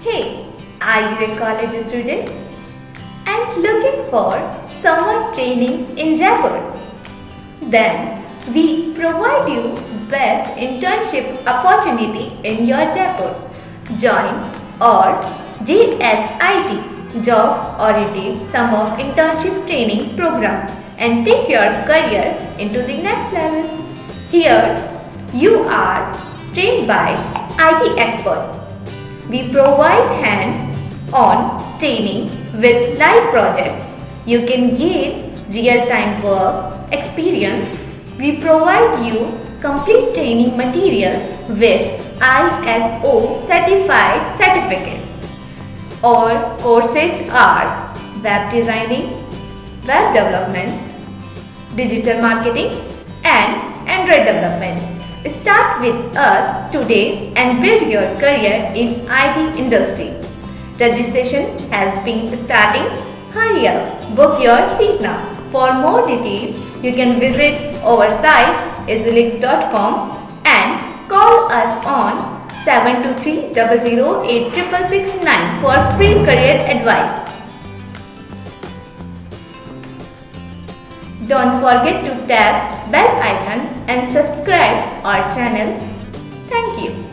Hey, are you a college student and looking for summer training in Jaipur? Then we provide you best internship opportunity in your Jaipur. Join our JSIT Job Oriented Summer Internship Training Program and take your career into the next level. Here you are trained by IT expert. We provide hand-on training with live projects. You can gain real-time work experience. We provide you complete training material with ISO certified certificate. All courses are web designing, web development, digital marketing and Android development. Start with us today and build your career in IT industry. Registration has been starting. Hurry up, book your seat now. For more details, you can visit our site ezulix.com and call us on 723-008-6669 for free career advice. Don't forget to tap bell icon and subscribe our channel. Thank you.